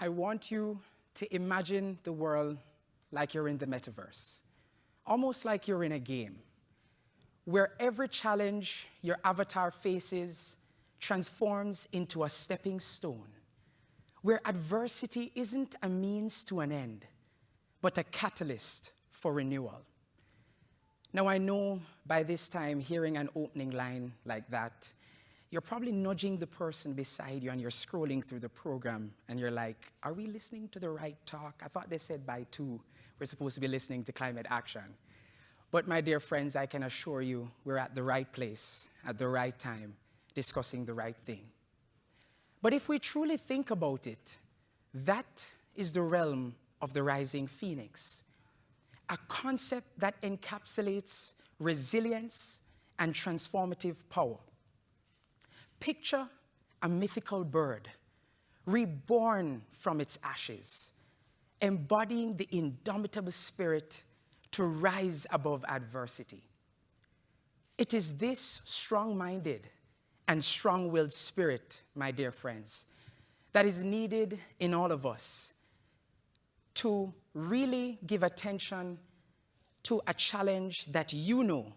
I want you to imagine the world like you're in the metaverse, almost like you're in a game, where every challenge your avatar faces transforms into a stepping stone, where adversity isn't a means to an end, but a catalyst for renewal. Now, I know by this time, hearing an opening line like that, you're probably nudging the person beside you and you're scrolling through the program and you're like, are we listening to the right talk? I thought they said by 2, we're supposed to be listening to climate action. But my dear friends, I can assure you we're at the right place at the right time, discussing the right thing. But if we truly think about it, that is the realm of the rising phoenix, a concept that encapsulates resilience and transformative power. Picture a mythical bird, reborn from its ashes, embodying the indomitable spirit to rise above adversity. It is this strong-minded and strong-willed spirit, my dear friends, that is needed in all of us to really give attention to a challenge that you know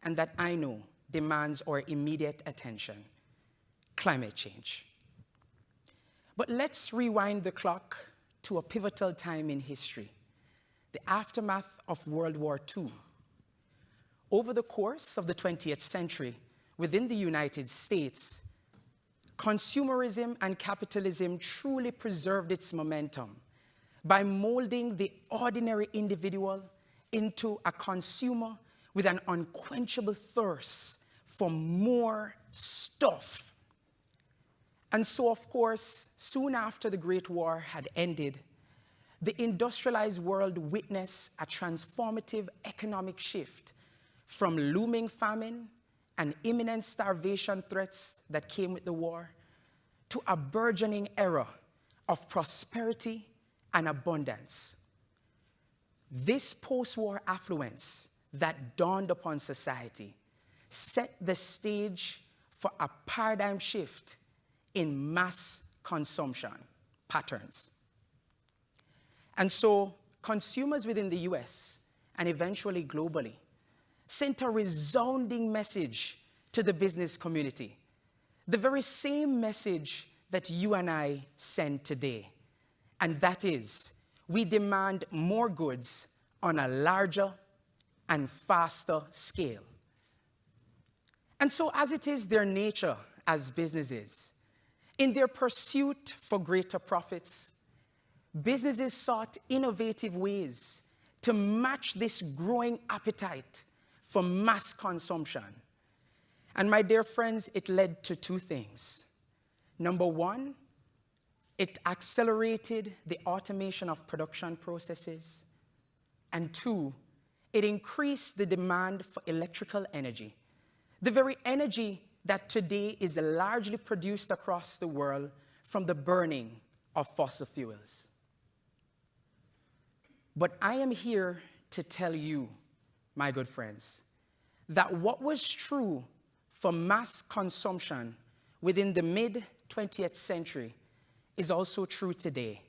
and that I know demands our immediate attention: climate change. But let's rewind the clock to a pivotal time in history, the aftermath of World War II. Over the course of the 20th century, within the United States, consumerism and capitalism truly preserved its momentum by molding the ordinary individual into a consumer with an unquenchable thirst for more stuff. And so, of course, soon after the Great War had ended, the industrialized world witnessed a transformative economic shift from looming famine and imminent starvation threats that came with the war to a burgeoning era of prosperity and abundance. This post-war affluence that dawned upon society set the stage for a paradigm shift in mass consumption patterns. And so consumers within the US and eventually globally sent a resounding message to the business community, the very same message that you and I send today. And that is, we demand more goods on a larger and faster scale. And so, as it is their nature as businesses, in their pursuit for greater profits, businesses sought innovative ways to match this growing appetite for mass consumption. And my dear friends, it led to 2 things. Number 1, it accelerated the automation of production processes. And 2, it increased the demand for electrical energy, the very energy that today is largely produced across the world from the burning of fossil fuels. But I am here to tell you, my good friends, that what was true for mass consumption within the mid-20th century is also true today.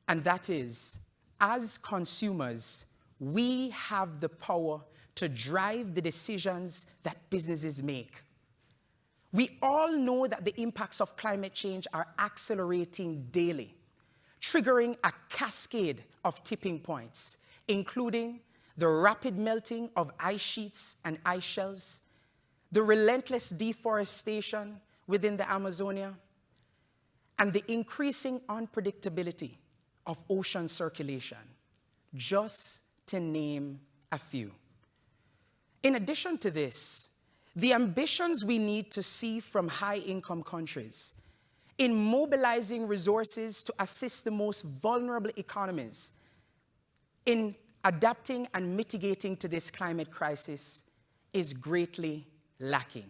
And that is, as consumers, we have the power to drive the decisions that businesses make. We all know that the impacts of climate change are accelerating daily, triggering a cascade of tipping points, including the rapid melting of ice sheets and ice shelves, the relentless deforestation within the Amazonia, and the increasing unpredictability of ocean circulation, just to name a few. In addition to this, the ambitions we need to see from high-income countries in mobilizing resources to assist the most vulnerable economies in adapting and mitigating to this climate crisis is greatly lacking.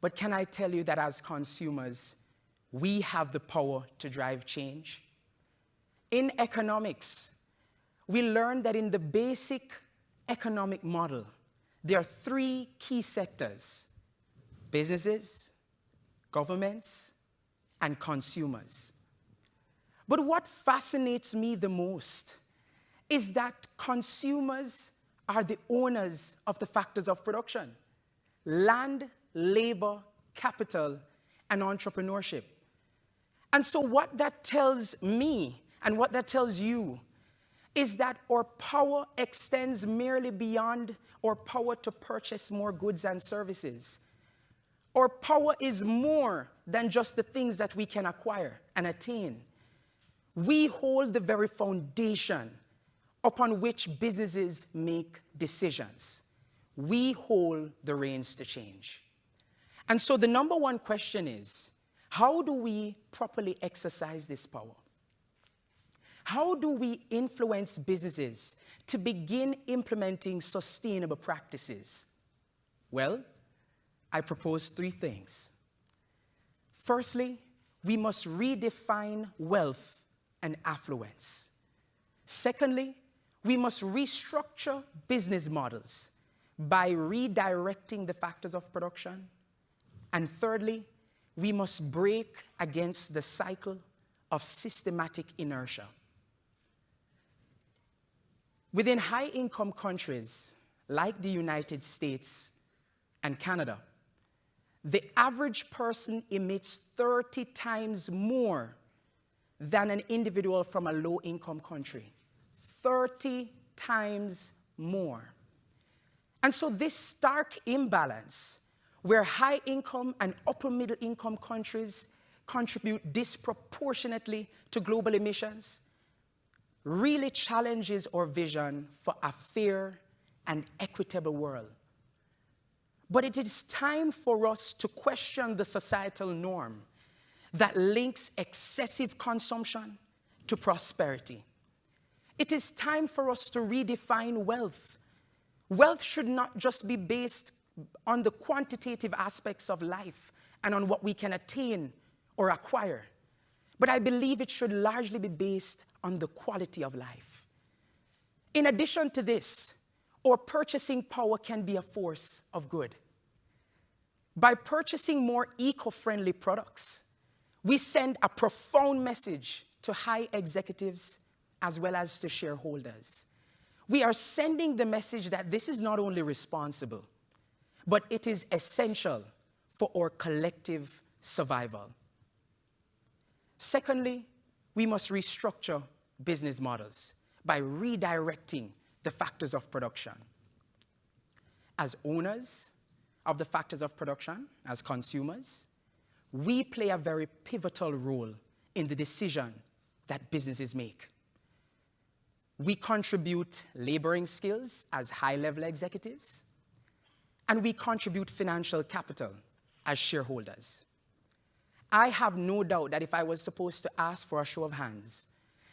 But can I tell you that as consumers, we have the power to drive change? In economics, we learned that in the basic economic model, there are 3 key sectors: businesses, governments, and consumers. But what fascinates me the most is that consumers are the owners of the factors of production: land, labor, capital, and entrepreneurship. And so what that tells me and what that tells you is that our power extends merely beyond our power to purchase more goods and services. Our power is more than just the things that we can acquire and attain. We hold the very foundation upon which businesses make decisions. We hold the reins to change. And so the number one question is, how do we properly exercise this power? How do we influence businesses to begin implementing sustainable practices? Well, I propose three things. Firstly, we must redefine wealth and affluence. Secondly, we must restructure business models by redirecting the factors of production. And thirdly, we must break against the cycle of systematic inertia. Within high-income countries like the United States and Canada, the average person emits 30 times more than an individual from a low-income country. 30 times more. And so this stark imbalance, where high-income and upper-middle-income countries contribute disproportionately to global emissions, really challenges our vision for a fair and equitable world. But it is time for us to question the societal norm that links excessive consumption to prosperity. It is time for us to redefine wealth. Wealth should not just be based on the quantitative aspects of life and on what we can attain or acquire, but I believe it should largely be based on the quality of life. In addition to this, our purchasing power can be a force of good. By purchasing more eco-friendly products, we send a profound message to high executives as well as to shareholders. We are sending the message that this is not only responsible, but it is essential for our collective survival. Secondly, we must restructure business models by redirecting the factors of production. As owners of the factors of production, as consumers, we play a very pivotal role in the decision that businesses make. We contribute laboring skills as high-level executives, and we contribute financial capital as shareholders. I have no doubt that if I was supposed to ask for a show of hands,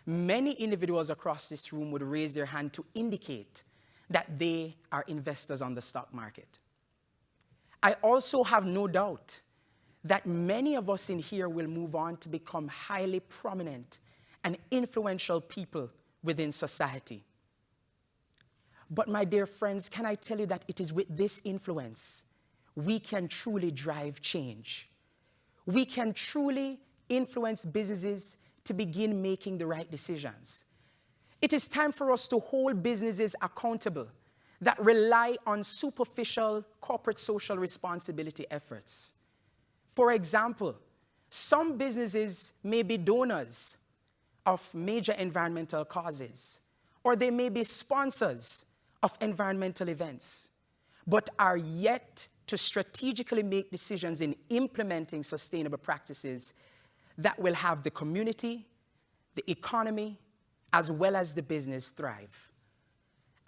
many individuals across this room would raise their hand to indicate that they are investors on the stock market. I also have no doubt that many of us in here will move on to become highly prominent and influential people within society. But my dear friends, can I tell you that it is with this influence we can truly drive change. We can truly influence businesses to begin making the right decisions. It is time for us to hold businesses accountable that rely on superficial corporate social responsibility efforts. For example, some businesses may be donors of major environmental causes, or they may be sponsors of environmental events, but are yet to strategically make decisions in implementing sustainable practices that will have the community, the economy, as well as the business thrive.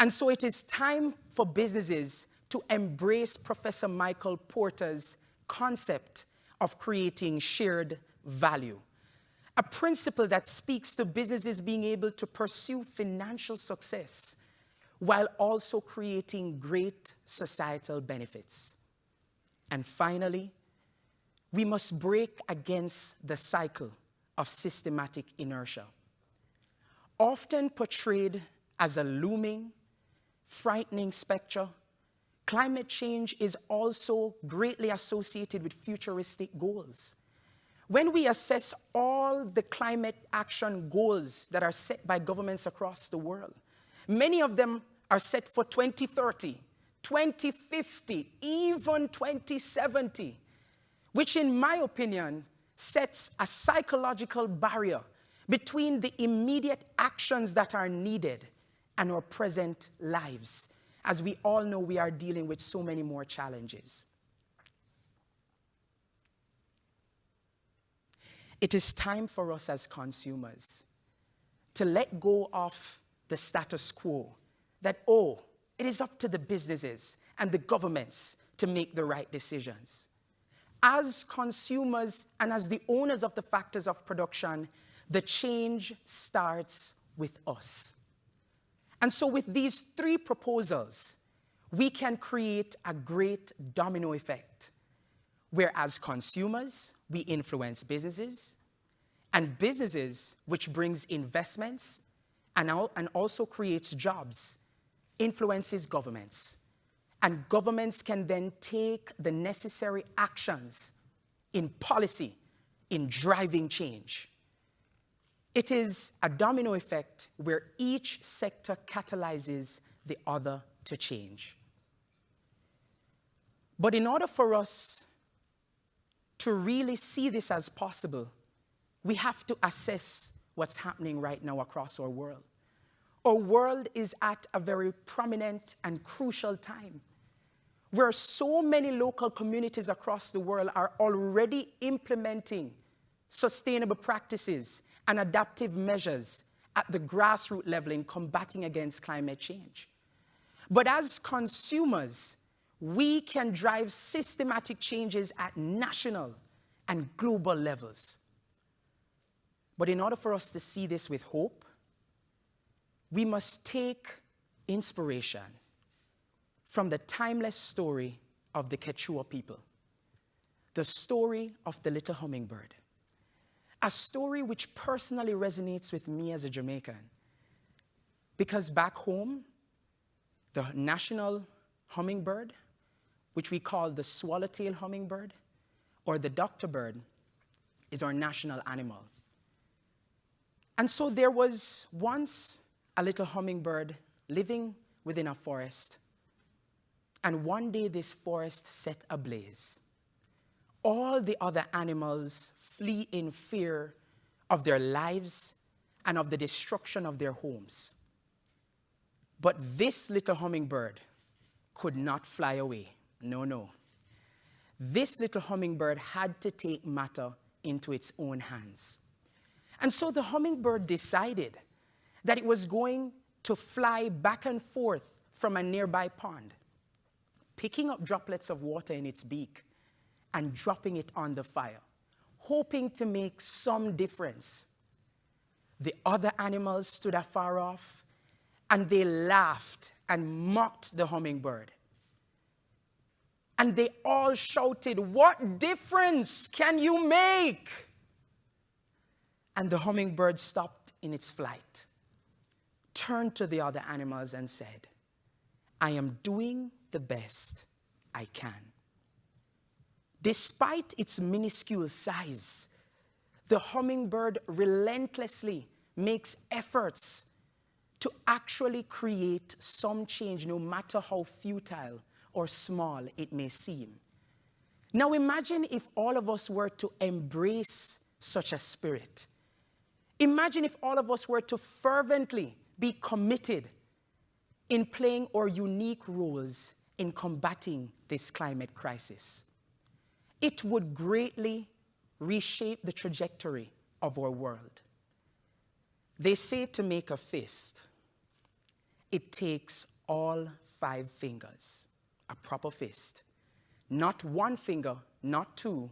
And so it is time for businesses to embrace Professor Michael Porter's concept of creating shared value, a principle that speaks to businesses being able to pursue financial success while also creating great societal benefits. And finally, we must break against the cycle of systematic inertia. Often portrayed as a looming, frightening specter, climate change is also greatly associated with futuristic goals. When we assess all the climate action goals that are set by governments across the world, many of them are set for 2030, 2050, even 2070, which in my opinion sets a psychological barrier between the immediate actions that are needed and our present lives. As we all know, we are dealing with so many more challenges. It is time for us as consumers to let go of the status quo that, oh, it is up to the businesses and the governments to make the right decisions. As consumers and as the owners of the factors of production, the change starts with us. And so with these three proposals, we can create a great domino effect, where as consumers, we influence businesses, and businesses, which brings investments and also creates jobs, influences governments. And governments can then take the necessary actions in policy, in driving change. It is a domino effect where each sector catalyzes the other to change. But in order for us to really see this as possible, we have to assess what's happening right now across our world. Our world is at a very prominent and crucial time where so many local communities across the world are already implementing sustainable practices and adaptive measures at the grassroots level in combating against climate change. But as consumers, we can drive systematic changes at national and global levels. But in order for us to see this with hope, we must take inspiration from the timeless story of the Quechua people, the story of the little hummingbird, a story which personally resonates with me as a Jamaican, because back home, the national hummingbird, which we call the swallowtail hummingbird, or the doctor bird, is our national animal. And so there was once a little hummingbird living within a forest, and one day this forest set ablaze. All the other animals flee in fear of their lives and of the destruction of their homes. But this little hummingbird could not fly away. No, no. This little hummingbird had to take matter into its own hands. And so the hummingbird decided that it was going to fly back and forth from a nearby pond, picking up droplets of water in its beak and dropping it on the fire, hoping to make some difference. The other animals stood afar off, and they laughed and mocked the hummingbird. And they all shouted, "What difference can you make?" And the hummingbird stopped in its flight, turned to the other animals and said, "I am doing the best I can." Despite its minuscule size, the hummingbird relentlessly makes efforts to actually create some change, no matter how futile or small it may seem. Now imagine if all of us were to embrace such a spirit. Imagine if all of us were to fervently be committed in playing our unique roles in combating this climate crisis. It would greatly reshape the trajectory of our world. They say to make a fist, it takes all 5 fingers, a proper fist. Not 1 finger, not 2,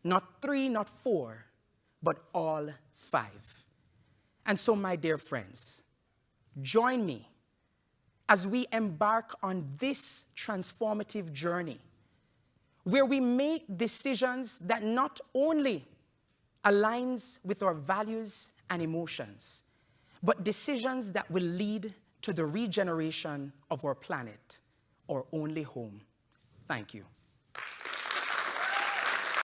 not 3, not 4, but all 5. And so, my dear friends, join me as we embark on this transformative journey, where we make decisions that not only aligns with our values and emotions, but decisions that will lead to the regeneration of our planet, our only home. Thank you.